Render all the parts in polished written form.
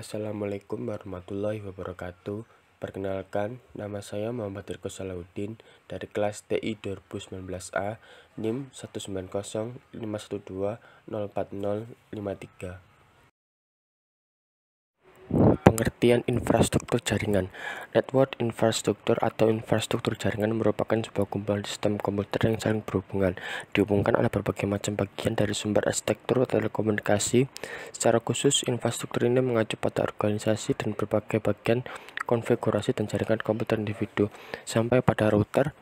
Assalamualaikum warahmatullahi wabarakatuh. Perkenalkan, nama saya Muhammad Riko Salahuddin dari kelas TI 2019A NIM 19051204053. Pengertian infrastruktur jaringan. Network infrastruktur atau infrastruktur jaringan merupakan sebuah kumpulan sistem komputer yang saling berhubungan, dihubungkan oleh berbagai macam bagian dari sumber arsitektur telekomunikasi. Secara khusus, infrastruktur ini mengacu pada organisasi dan berbagai bagian konfigurasi dan jaringan komputer individu, sampai pada router,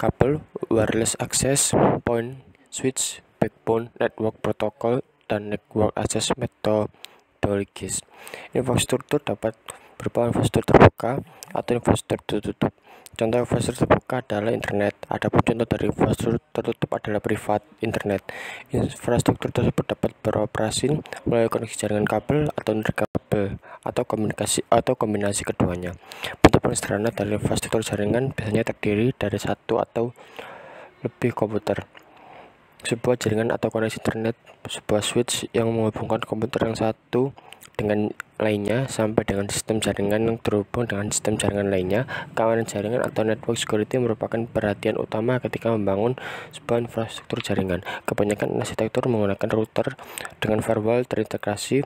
kabel, wireless access point, switch, backbone, network protokol, dan network access methodologis. Infrastruktur dapat berupa infrastruktur terbuka atau infrastruktur tertutup. Contoh infrastruktur terbuka adalah internet, adapun contoh dari infrastruktur tertutup adalah privat internet. Infrastruktur tersebut dapat beroperasi melalui koneksi jaringan kabel atau nirkabel atau kombinasi keduanya. Bentuk paling sederhana dari infrastruktur jaringan biasanya terdiri dari satu atau lebih komputer. Sebuah jaringan atau koneksi internet, sebuah switch yang menghubungkan komputer yang satu dengan lainnya sampai dengan sistem jaringan yang terhubung dengan sistem jaringan lainnya. Keamanan jaringan atau network security merupakan perhatian utama ketika membangun sebuah infrastruktur jaringan. Kebanyakan arsitektur menggunakan router dengan firewall terintegrasi,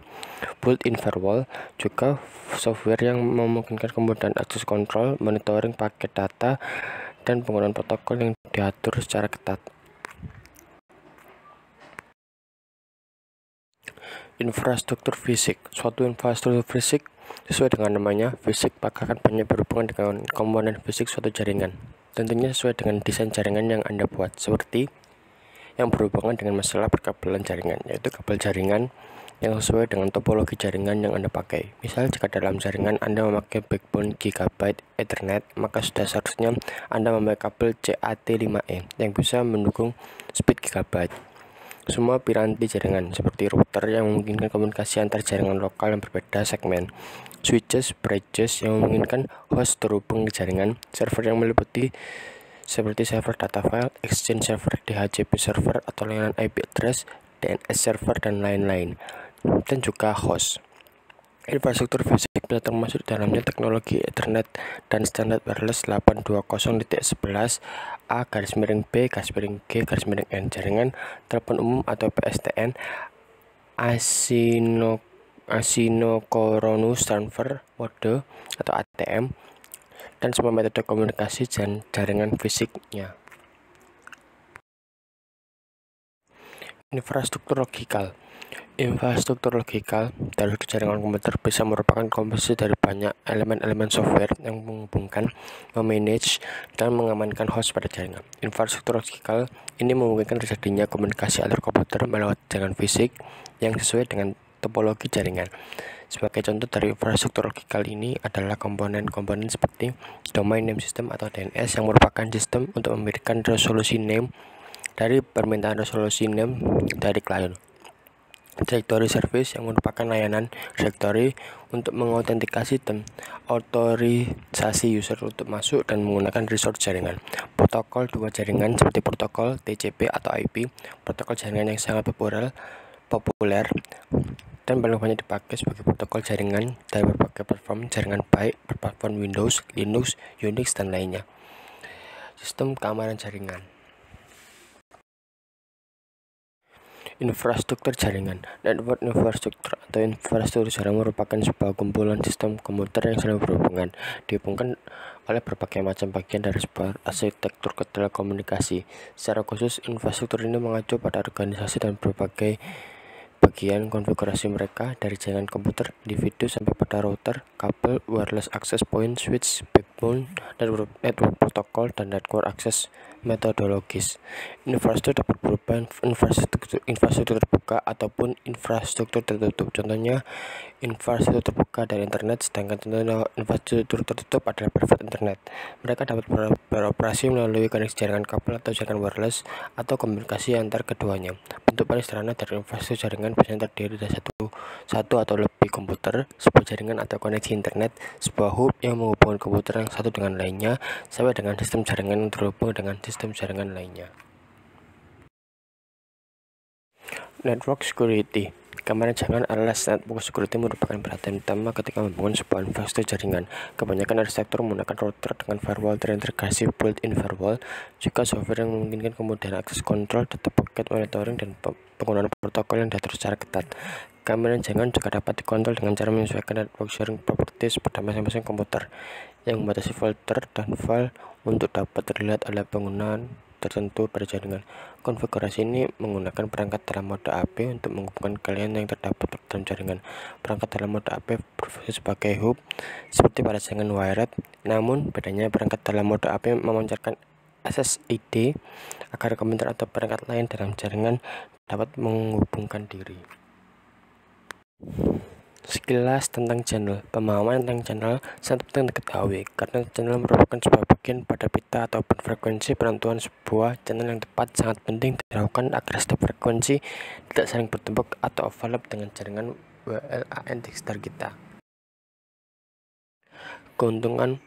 built-in firewall, juga software yang memungkinkan kemudahan akses kontrol, monitoring paket data, dan penggunaan protokol yang diatur secara ketat. Infrastruktur fisik. Suatu infrastruktur fisik sesuai dengan namanya, fisik maka akan banyak berhubungan dengan komponen fisik suatu jaringan. Tentunya sesuai dengan desain jaringan yang Anda buat, seperti yang berhubungan dengan masalah perkabelan jaringan, yaitu kabel jaringan yang sesuai dengan topologi jaringan yang Anda pakai. Misal, jika dalam jaringan Anda memakai backbone Gigabit Ethernet, maka sudah seharusnya Anda memakai kabel CAT5E yang bisa mendukung speed Gigabit. Semua piranti jaringan, seperti router yang memungkinkan komunikasi antar jaringan lokal yang berbeda segmen, switches, bridges yang memungkinkan host terhubung ke jaringan, server yang meliputi seperti server data file, exchange server, DHCP server atau layanan IP address, DNS server, dan lain-lain, dan juga host. Infrastruktur fisik bisa termasuk dalamnya teknologi Ethernet dan standar wireless 802.11a/B/G/N, jaringan telepon umum atau PSTN, Asynchronous Transfer Mode atau ATM, dan semua metode komunikasi dan jaringan fisiknya. Infrastruktur logikal. Infrastruktur logikal dari jaringan komputer bisa merupakan komposisi dari banyak elemen-elemen software yang menghubungkan, memanage, dan mengamankan host pada jaringan. Infrastruktur logikal ini memungkinkan terjadinya komunikasi antar komputer melalui jaringan fisik yang sesuai dengan topologi jaringan. Sebagai contoh dari infrastruktur logikal ini adalah komponen-komponen seperti domain name system atau DNS yang merupakan sistem untuk memberikan resolusi name dari permintaan resolusi name dari klien. Directory service yang merupakan layanan directory untuk mengautentikasi dan otorisasi user untuk masuk dan menggunakan resource jaringan. Protokol dua jaringan seperti protokol TCP atau IP, protokol jaringan yang sangat populer dan paling banyak dipakai sebagai protokol jaringan dari berbagai platform jaringan baik berplatform Windows, Linux, Unix, dan lainnya. Sistem keamanan jaringan. Infrastruktur jaringan. Network infrastruktur atau infrastruktur jaringan merupakan sebuah kumpulan sistem komputer yang saling berhubungan, dihubungkan oleh berbagai macam bagian dari sebuah arsitektur telekomunikasi. Secara khusus, infrastruktur ini mengacu pada organisasi dan berbagai bagian konfigurasi mereka, dari jaringan komputer individu sampai pada router, kabel, wireless access point, switch, backbone, network protokol, dan network access metodologis. Infrastruktur dapat berupa infrastruktur terbuka ataupun infrastruktur tertutup. Contohnya infrastruktur terbuka dari internet, sedangkan contoh infrastruktur tertutup adalah private internet. Mereka dapat beroperasi melalui koneksi jaringan kabel atau jaringan wireless atau komunikasi antar keduanya. Bentuk paling sederhana dari infrastruktur jaringan biasanya terdiri dari satu atau lebih komputer, sebuah jaringan atau koneksi internet, sebuah hub yang menghubungkan komputer yang satu dengan lainnya, sampai dengan sistem jaringan yang terhubung dengan sistem jaringan lainnya. Network security. Keamanan jaringan adalah network security merupakan perhatian utama ketika membangun sebuah infrastruktur jaringan. Kebanyakan arsitektur menggunakan router dengan firewall terintegrasi built-in firewall, juga software yang memungkinkan kemudahan akses kontrol, data paket monitoring, dan penggunaan protokol yang diatur secara ketat. Keamanan jaringan juga dapat dikontrol dengan cara menyesuaikan network sharing properties pada masing-masing komputer, yang membatasi folder dan file untuk dapat terlihat oleh penggunaan tertentu pada jaringan. Konfigurasi ini menggunakan perangkat dalam mode AP untuk menghubungkan klien yang terdapat dalam jaringan. Perangkat dalam mode AP berfungsi sebagai hub seperti pada jaringan wired, namun bedanya perangkat dalam mode AP memancarkan SSID agar komputer atau perangkat lain dalam jaringan dapat menghubungkan diri. Sekilas tentang channel. Pemahaman tentang channel sangat penting diketahui karena channel merupakan sebuah bagian pada pita ataupun frekuensi. Penentuan sebuah channel yang tepat sangat penting dilakukan agar setiap frekuensi tidak saling bertumpuk atau overlap dengan jaringan WLAN di sekitar kita. Keuntungan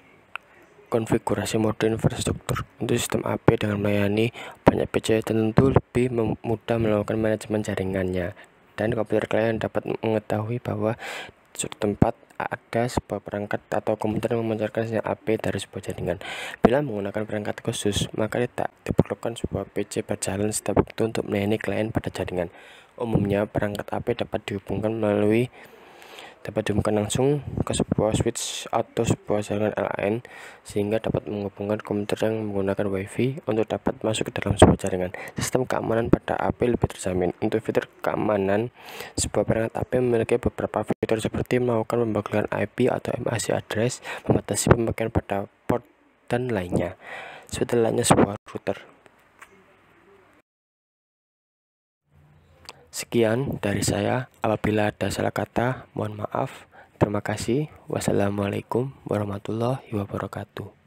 konfigurasi mode infrastruktur. Untuk sistem AP dengan melayani banyak PC tentu lebih mudah melakukan manajemen jaringannya, dan komputer klien dapat mengetahui bahwa di suatu tempat ada sebuah perangkat atau komputer yang memancarkan sinyal AP dari sebuah jaringan. Bila menggunakan perangkat khusus, maka tidak diperlukan sebuah PC berjalan setiap waktu untuk melayani klien pada jaringan. Umumnya, perangkat AP dapat dihubungkan langsung ke sebuah switch atau sebuah jaringan LAN, sehingga dapat menghubungkan komputer yang menggunakan WiFi untuk dapat masuk ke dalam sebuah jaringan. Sistem keamanan pada AP lebih terjamin. Untuk fitur keamanan, sebuah perangkat AP memiliki beberapa fitur seperti melakukan pemblokiran IP atau MAC address, membatasi pemakaian pada port, dan lainnya. Seperti lainnya sebuah router. Sekian dari saya. Apabila ada salah kata, mohon maaf. Terima kasih. Wassalamualaikum warahmatullahi wabarakatuh.